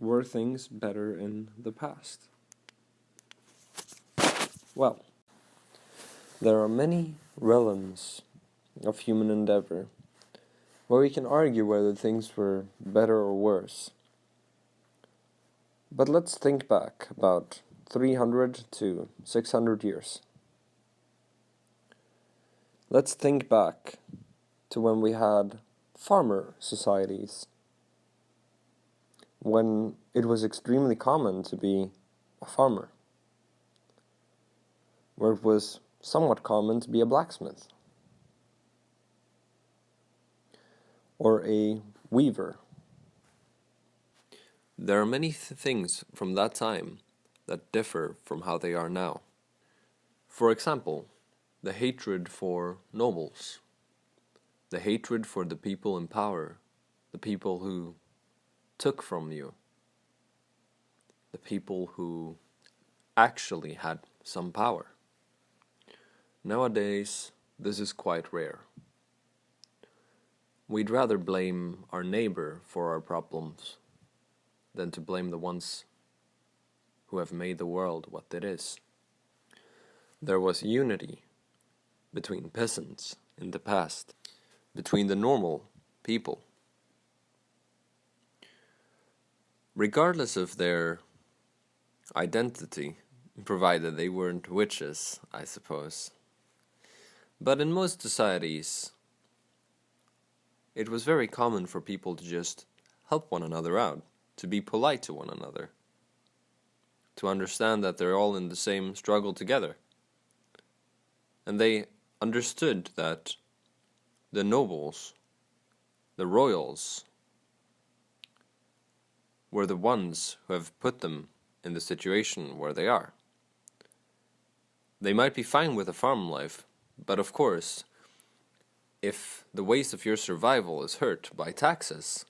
Were things better in the past? Well, there are many realms of human endeavor where we can argue whether things were better or worse. But let's think back about 300 to 600 years. Let's think back to when we had farmer societies, when it was extremely common to be a farmer, where it was somewhat common to be a blacksmith, or a weaver. There are many things from that time that differ from how they are now. For example, the hatred for nobles, the hatred for the people in power, the people who took from you, the people who actually had some power. Nowadays, this is quite rare. We'd rather blame our neighbor for our problems than to blame the ones who have made the world what it is. There was unity between peasants in the past, between the normal people. Regardless of their identity, provided they weren't witches, I suppose. But in most societies, it was very common for people to just help one another out, to be polite to one another, to understand that they're all in the same struggle together. And they understood that the nobles, the royals, were the ones who have put them in the situation where they are. They might be fine with a farm life, but of course, if the waste of your survival is hurt by taxes,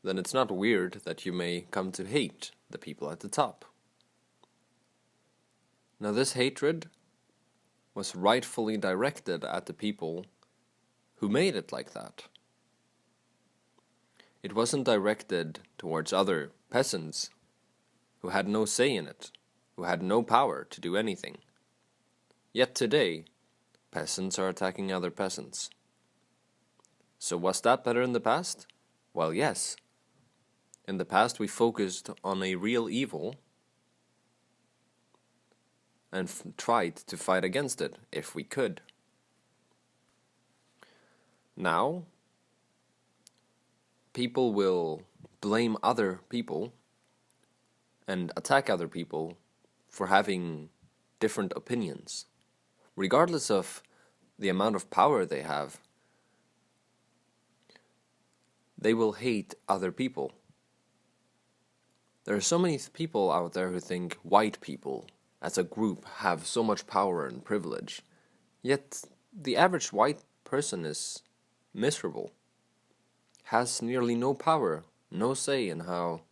then it's not weird that you may come to hate the people at the top. Now this hatred was rightfully directed at the people who made it like that. It wasn't directed towards other peasants who had no say in it, who had no power to do anything. Yet today, peasants are attacking other peasants. So was that better in the past? Well, yes. In the past we focused on a real evil and tried to fight against it if we could. Now, people will blame other people and attack other people for having different opinions. Regardless of the amount of power they have, they will hate other people. There are so many people out there who think white people as a group have so much power and privilege, yet the average white person is miserable, has nearly no power, no say in how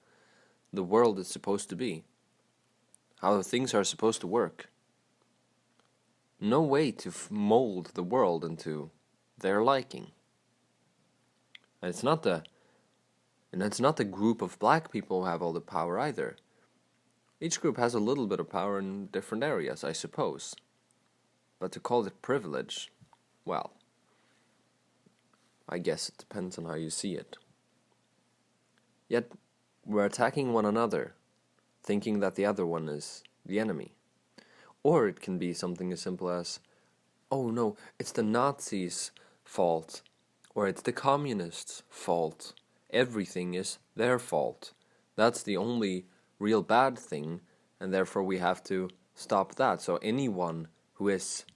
the world is supposed to be, how things are supposed to work. No way to mold the world into their liking. And it's not the group of black people who have all the power either. Each group has a little bit of power in different areas, I suppose. But to call it privilege, well, I guess it depends on how you see it. Yet, we're attacking one another, thinking that the other one is the enemy. Or it can be something as simple as, oh no, it's the Nazis' fault, or it's the communists' fault. Everything is their fault. That's the only real bad thing, and therefore we have to stop that. So anyone who is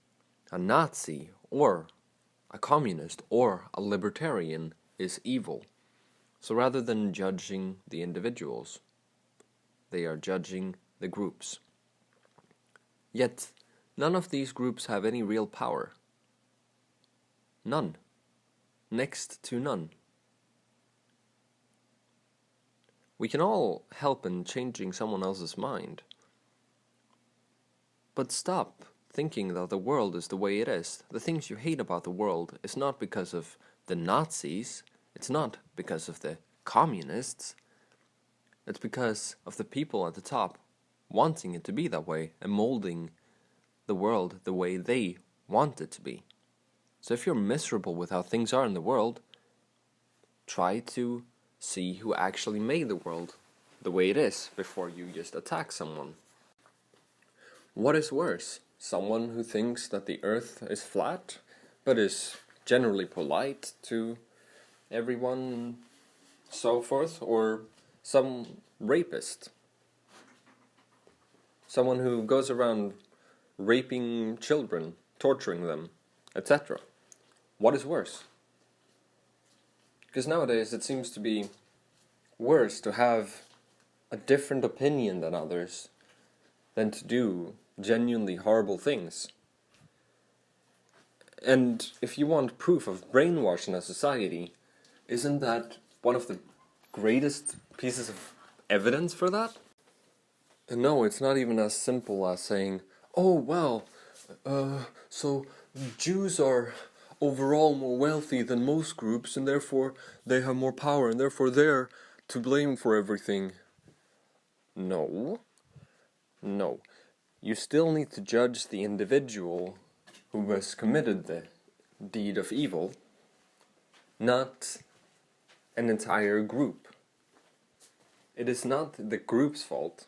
a Nazi, or a communist, or a libertarian is evil. So rather than judging the individuals, they are judging the groups. Yet, none of these groups have any real power. None. Next to none. We can all help in changing someone else's mind. But stop thinking that the world is the way it is. The things you hate about the world is not because of the Nazis. It's not because of the communists. It's because of the people at the top wanting it to be that way and molding the world the way they want it to be. So if you're miserable with how things are in the world, try to see who actually made the world the way it is before you just attack someone. What is worse? Someone who thinks that the earth is flat, but is generally polite to everyone, so forth, or some rapist? Someone who goes around raping children, torturing them, etc. What is worse? Because nowadays it seems to be worse to have a different opinion than others than to do genuinely horrible things. And if you want proof of brainwash in a society, isn't that one of the greatest pieces of evidence for that? And no, it's not even as simple as saying, oh, well, so Jews are overall more wealthy than most groups, and therefore they have more power, and therefore they're to blame for everything. No. You still need to judge the individual who has committed the deed of evil, not an entire group. It is not the group's fault.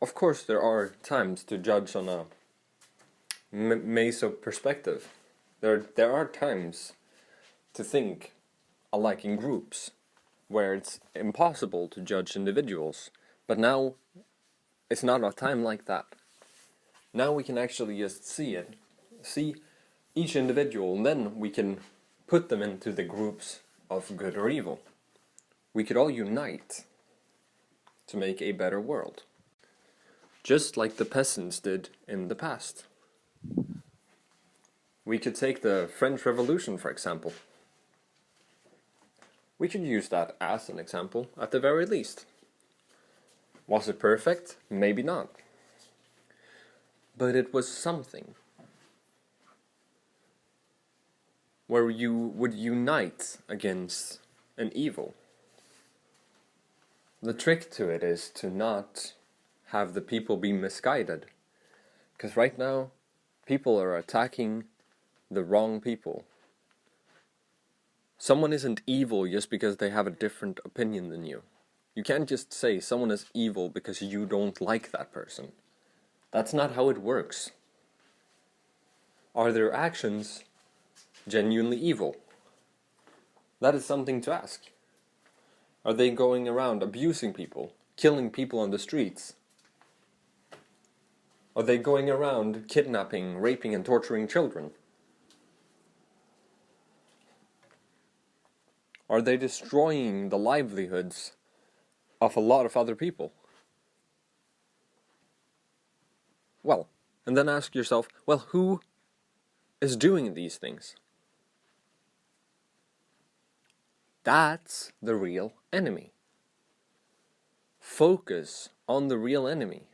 Of course, there are times to judge on a meso perspective. There are times to think alike in groups, where it's impossible to judge individuals. But now, it's not a time like that. Now we can actually just see each individual, and then we can put them into the groups of good or evil. We could all unite to make a better world. Just like the peasants did in the past. We could take the French Revolution, for example. We could use that as an example, at the very least. Was it perfect? Maybe not. But it was something. Where you would unite against an evil. The trick to it is to not have the people be misguided. Because right now, people are attacking the wrong people. Someone isn't evil just because they have a different opinion than you. You can't just say someone is evil because you don't like that person. That's not how it works. Are their actions genuinely evil? That is something to ask. Are they going around abusing people, killing people on the streets? Are they going around kidnapping, raping, and torturing children? Are they destroying the livelihoods of a lot of other people? Well, and then ask yourself, well, who is doing these things? That's the real enemy. Focus on the real enemy.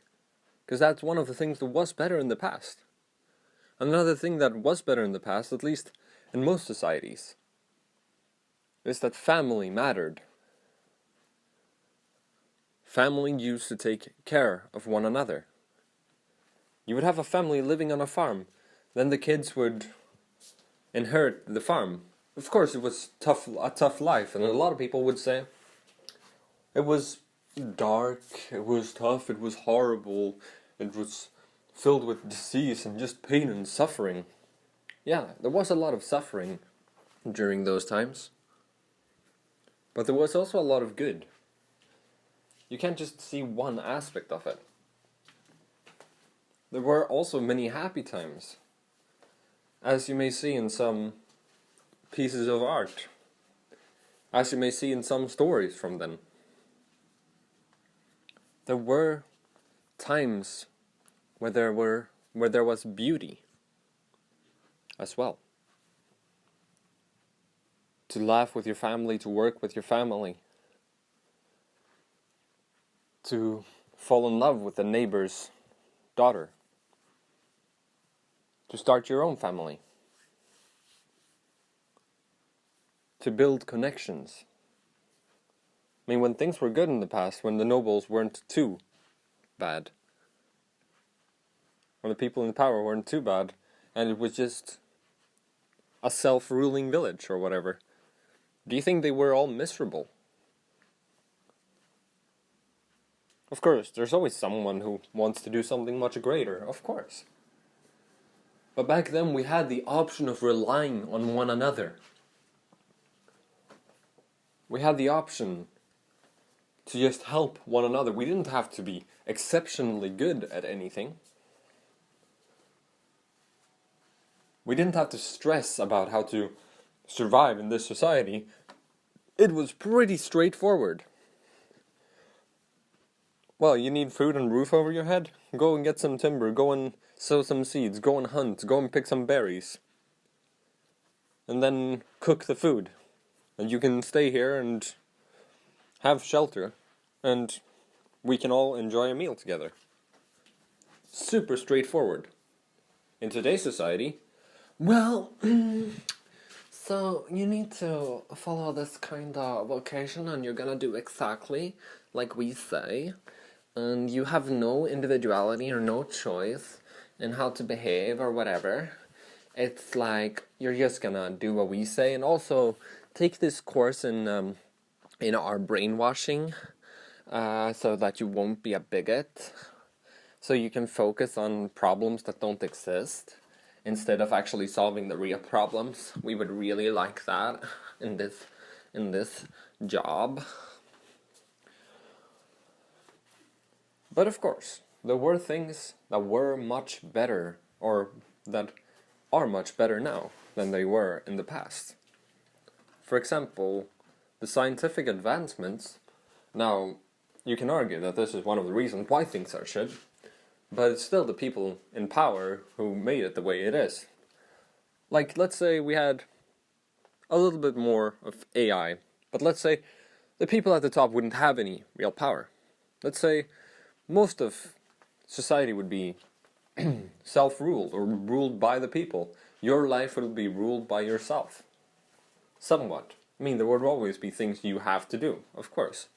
Because that's one of the things that was better in the past. Another thing that was better in the past, at least in most societies, is that family mattered. Family used to take care of one another. You would have a family living on a farm, then the kids would inherit the farm. Of course, it was a tough life, and a lot of people would say it was dark, it was tough, it was horrible, it was filled with disease and just pain and suffering. Yeah, there was a lot of suffering during those times. But there was also a lot of good. You can't just see one aspect of it. There were also many happy times, as you may see in some pieces of art, as you may see in some stories from them. There were times where there was beauty as well. To laugh with your family, to work with your family, to fall in love with the neighbor's daughter, to start your own family, to build connections, I mean, when things were good in the past, when the nobles weren't too bad, when the people in power weren't too bad, and it was just a self-ruling village or whatever, do you think they were all miserable? Of course, there's always someone who wants to do something much greater, of course. But back then we had the option of relying on one another. We had the option to just help one another. We didn't have to be exceptionally good at anything. We didn't have to stress about how to survive in this society. It was pretty straightforward. Well, you need food and roof over your head? Go and get some timber, go and sow some seeds, go and hunt, go and pick some berries. And then cook the food. And you can stay here and have shelter. And we can all enjoy a meal together. Super straightforward. In today's society, well, so you need to follow this kind of vocation and you're gonna do exactly like we say. And you have no individuality or no choice in how to behave or whatever. It's like you're just gonna do what we say, and also take this course in our brainwashing, so that you won't be a bigot, so you can focus on problems that don't exist instead of actually solving the real problems. We would really like that in this job. But of course, there were things that were much better, or that are much better now than they were in the past. For example, the scientific advancements. Now, you can argue that this is one of the reasons why things are shit, but it's still the people in power who made it the way it is. Like, let's say we had a little bit more of AI, but let's say the people at the top wouldn't have any real power. Let's say most of society would be self-ruled or ruled by the people. Your life would be ruled by yourself. Somewhat. I mean, there would always be things you have to do, of course.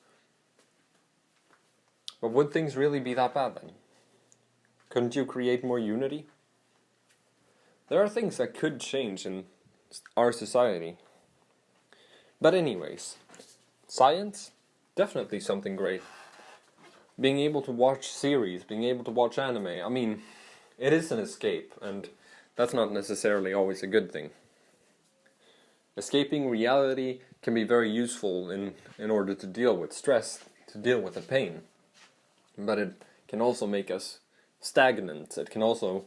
But would things really be that bad then? Couldn't you create more unity? There are things that could change in our society. But anyways, science? Definitely something great. Being able to watch series, being able to watch anime, I mean, it is an escape, and that's not necessarily always a good thing. Escaping reality can be very useful in order to deal with stress, to deal with the pain. But it can also make us stagnant. It can also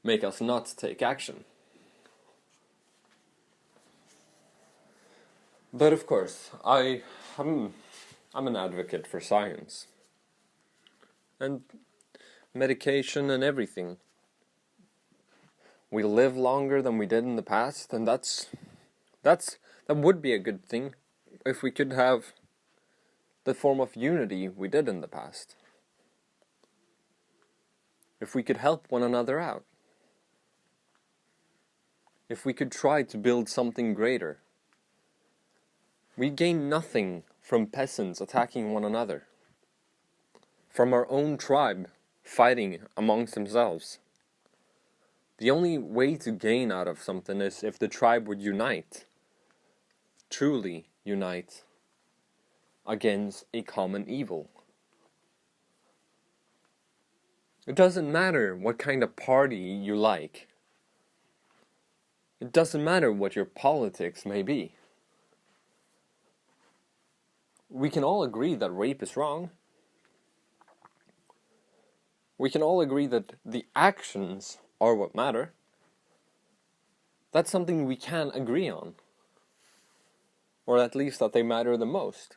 make us not take action. But of course, I'm an advocate for science. And medication and everything. We live longer than we did in the past, and that would be a good thing if we could have the form of unity we did in the past. If we could help one another out. If we could try to build something greater. We gain nothing from peasants attacking one another. From our own tribe fighting amongst themselves. The only way to gain out of something is if the tribe would unite. Truly unite against a common evil. It doesn't matter what kind of party you like. It doesn't matter what your politics may be. We can all agree that rape is wrong. We can all agree that the actions are what matter. That's something we can agree on. Or at least that they matter the most.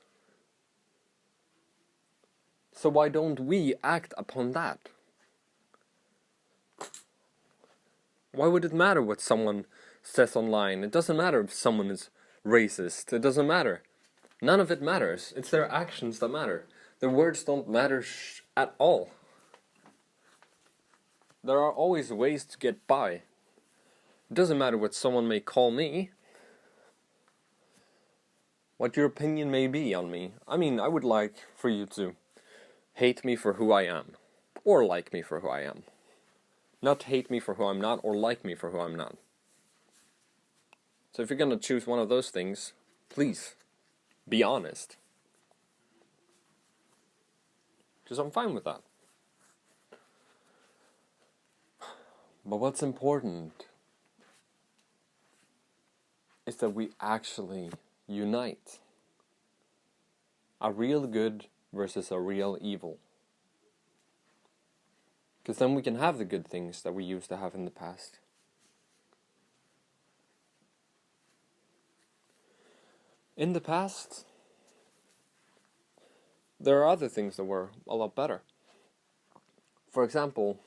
So why don't we act upon that? Why would it matter what someone says online? It doesn't matter if someone is racist. It doesn't matter. None of it matters. It's their actions that matter. Their words don't matter at all. There are always ways to get by. It doesn't matter what someone may call me. what your opinion may be on me. I mean, I would like for you to hate me for who I am, or like me for who I am. Not hate me for who I'm not, or like me for who I'm not. So if you're gonna choose one of those things, please, be honest. Because I'm fine with that. But what's important is that we actually unite. A real good versus a real evil. Because then we can have the good things that we used to have in the past. In the past, there are other things that were a lot better. For example,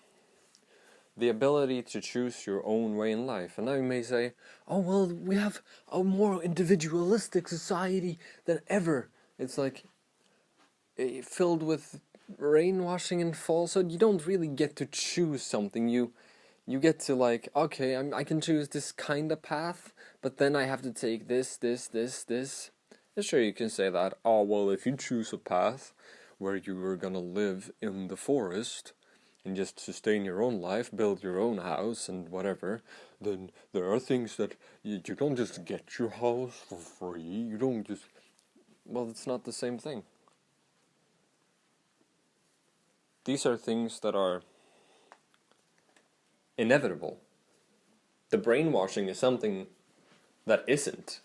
the ability to choose your own way in life. And now you may say, oh, well, we have a more individualistic society than ever. It's like filled with brainwashing and falsehood. You don't really get to choose something. You get to like, okay, I can choose this kind of path, but then I have to take this. And sure, you can say that, oh, well, if you choose a path where you were gonna live in the forest and just sustain your own life, build your own house and whatever, then there are things that you don't just get your house for free. You don't just... Well, it's not the same thing. These are things that are inevitable. The brainwashing is something that isn't.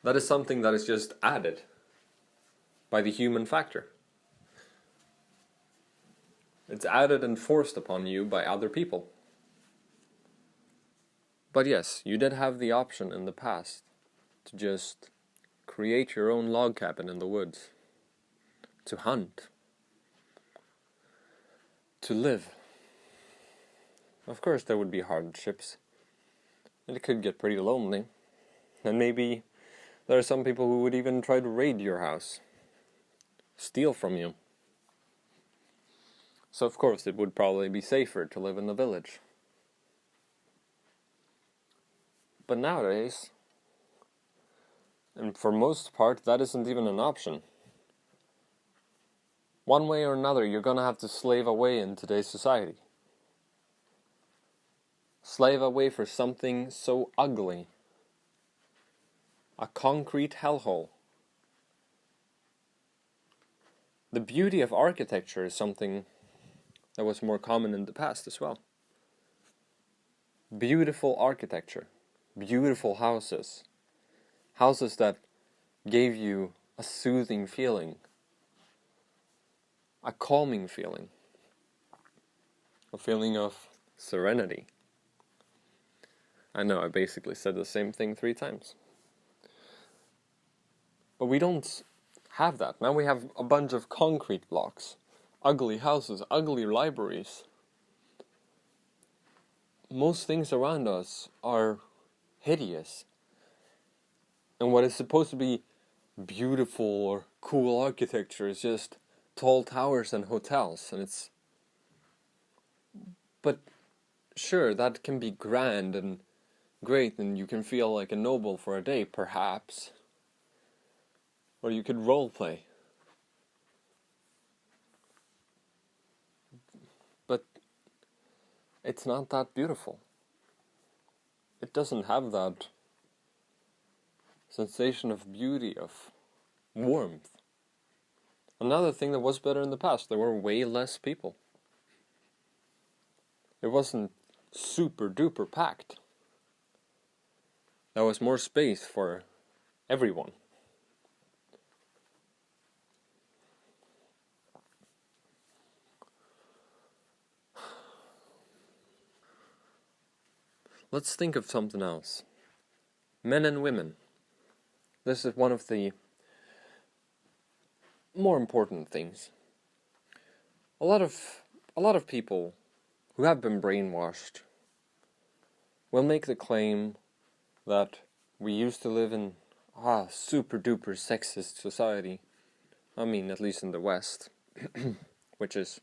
That is something that is just added by the human factor. It's added and forced upon you by other people. But yes, you did have the option in the past to just create your own log cabin in the woods, to hunt, to live. Of course there would be hardships, and it could get pretty lonely, and maybe there are some people who would even try to raid your house, steal from you. So of course it would probably be safer to live in the village. But nowadays, and for most part, that isn't even an option. One way or another, you're gonna have to slave away in today's society. Slave away for something so ugly. A concrete hellhole. The beauty of architecture is something that was more common in the past as well. Beautiful architecture. Beautiful houses. Houses that gave you a soothing feeling. A calming feeling. A feeling of serenity. I know, I basically said the same thing 3 times. But we don't have that. Now we have a bunch of concrete blocks. Ugly houses, ugly libraries. Most things around us are hideous. And what is supposed to be beautiful or cool architecture is just tall towers and hotels. And it's... But sure, that can be grand and great, and you can feel like a noble for a day, perhaps. Or you could roleplay. But it's not that beautiful. It doesn't have that sensation of beauty, of warmth. Another thing that was better in the past, there were way less people. It wasn't super duper packed. There was more space for everyone. Let's think of something else. Men and women. This is one of the more important things. A lot of people who have been brainwashed will make the claim that we used to live in super duper sexist society. I mean, at least in the West, which is,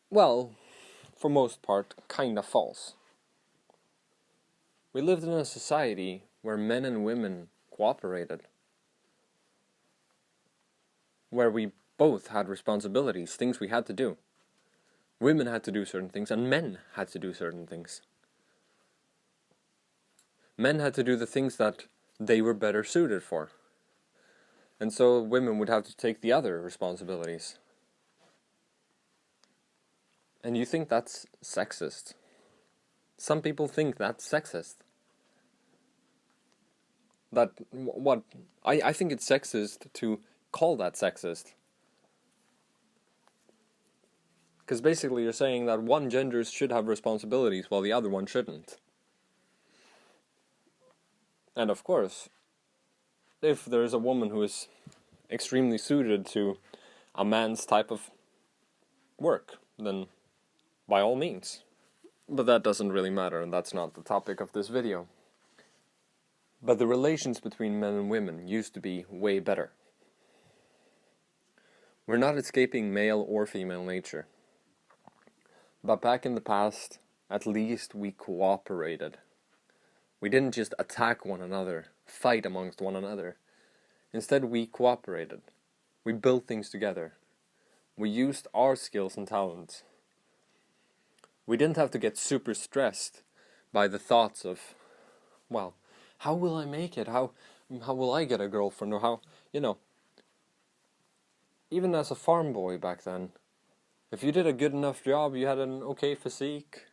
well, for most part, kinda false. We lived in a society where men and women cooperated, where we both had responsibilities, things we had to do. Women had to do certain things, and men had to do certain things. Men had to do the things that they were better suited for. And so women would have to take the other responsibilities. And you think that's sexist? Some people think that's sexist. I think it's sexist to call that sexist. Because basically you're saying that one gender should have responsibilities while the other one shouldn't. And of course, if there's a woman who is extremely suited to a man's type of work, then by all means. But that doesn't really matter, and that's not the topic of this video. But the relations between men and women used to be way better. We're not escaping male or female nature. But back in the past, at least we cooperated. We didn't just attack one another, fight amongst one another. Instead, we cooperated. We built things together. We used our skills and talents. We didn't have to get super stressed by the thoughts of, well, how will I make it? How will I get a girlfriend? Or how, even as a farm boy back then, if you did a good enough job, you had an okay physique,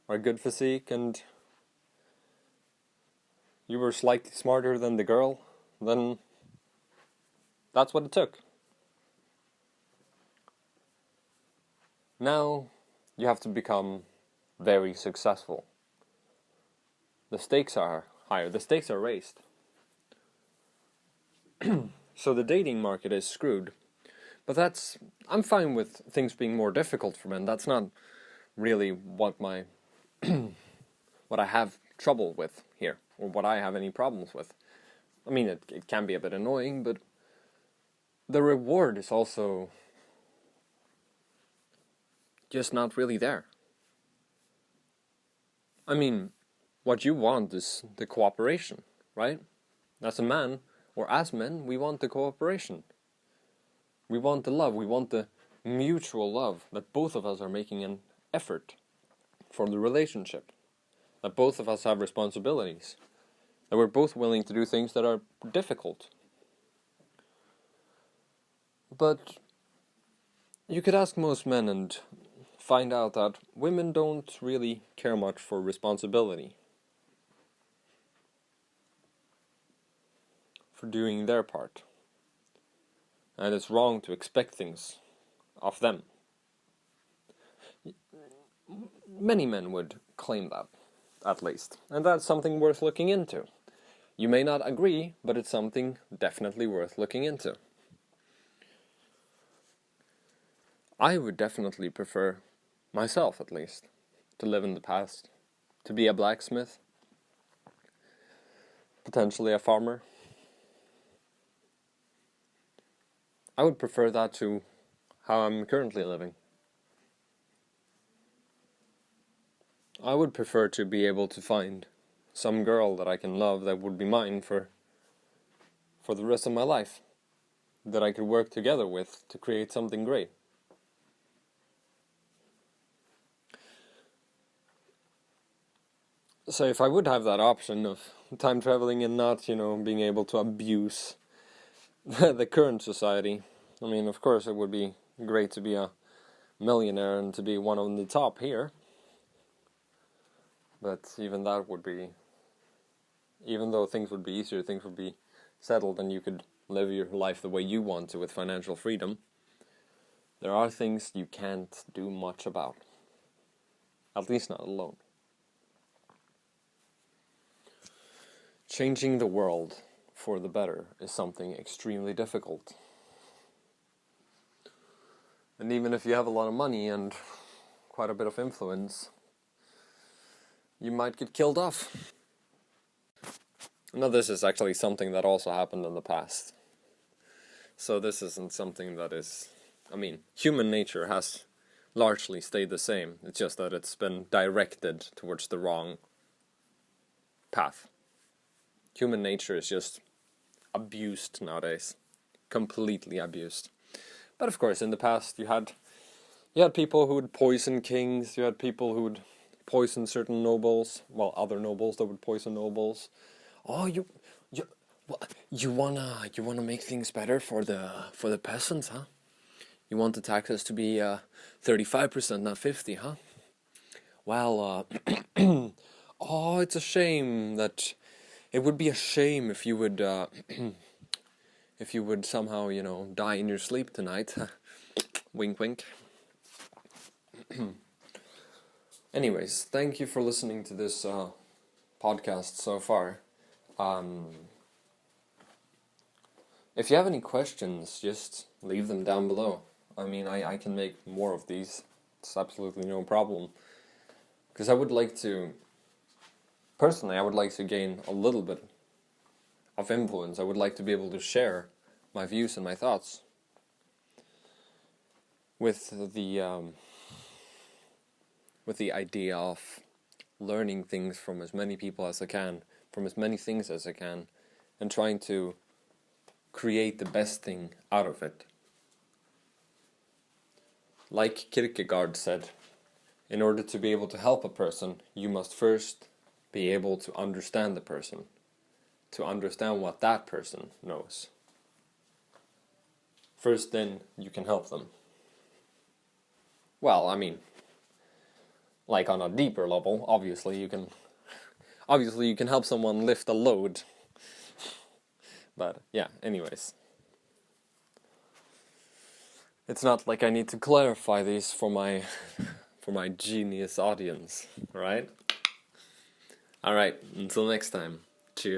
or a good physique, and you were slightly smarter than the girl, then that's what it took. Now, you have to become very successful. The stakes are higher, the stakes are raised. So the dating market is screwed. But I'm fine with things being more difficult for men. That's not really what what I have trouble with here, or what I have any problems with. I mean, it can be a bit annoying, but the reward is also just not really there. I mean, what you want is the cooperation, right? As a man, or as men, we want the cooperation. We want the love, we want the mutual love, that both of us are making an effort for the relationship, that both of us have responsibilities, that we're both willing to do things that are difficult. But you could ask most men and find out that women don't really care much for responsibility, for doing their part. And it's wrong to expect things of them. Many men would claim that, at least. And that's something worth looking into. You may not agree, but it's something definitely worth looking into. I would definitely prefer, myself at least, to live in the past. To be a blacksmith. Potentially a farmer. I would prefer that to how I'm currently living. I would prefer to be able to find some girl that I can love that would be mine for the rest of my life. That I could work together with to create something great. So if I would have that option of time traveling and not, being able to abuse the current society. I mean, of course, it would be great to be a millionaire and to be one on the top here. But even that would be, even though things would be easier, things would be settled and you could live your life the way you want to with financial freedom, there are things you can't do much about. At least not alone. Changing the world for the better is something extremely difficult. And even if you have a lot of money and quite a bit of influence, you might get killed off. Now this is actually something that also happened in the past. So this isn't something that is... human nature has largely stayed the same. It's just that it's been directed towards the wrong path. human nature is just abused nowadays. Completely abused. But of course, in the past, you had people who would poison kings, you had people who would poison certain nobles, well, other nobles that would poison nobles. Oh, you wanna make things better for the peasants, huh? You want the taxes to be 35%, not 50, huh? Well, oh, it's a shame that it would be a shame if you would if you would somehow, die in your sleep tonight. Wink, wink. Anyways, thank you for listening to this podcast so far. If you have any questions, just leave them down below. I mean, I can make more of these. It's absolutely no problem. Because I would like to gain a little bit of influence. I would like to be able to share my views and my thoughts with the idea of learning things from as many people as I can, from as many things as I can, and trying to create the best thing out of it. Like Kierkegaard said, in order to be able to help a person, you must first be able to understand the person, to understand what that person knows. First, then, you can help them. Well, I mean, like on a deeper level, obviously you can help someone lift a load. But yeah, anyways. It's not like I need to clarify these for my genius audience, right? Alright, until next time. Cheers.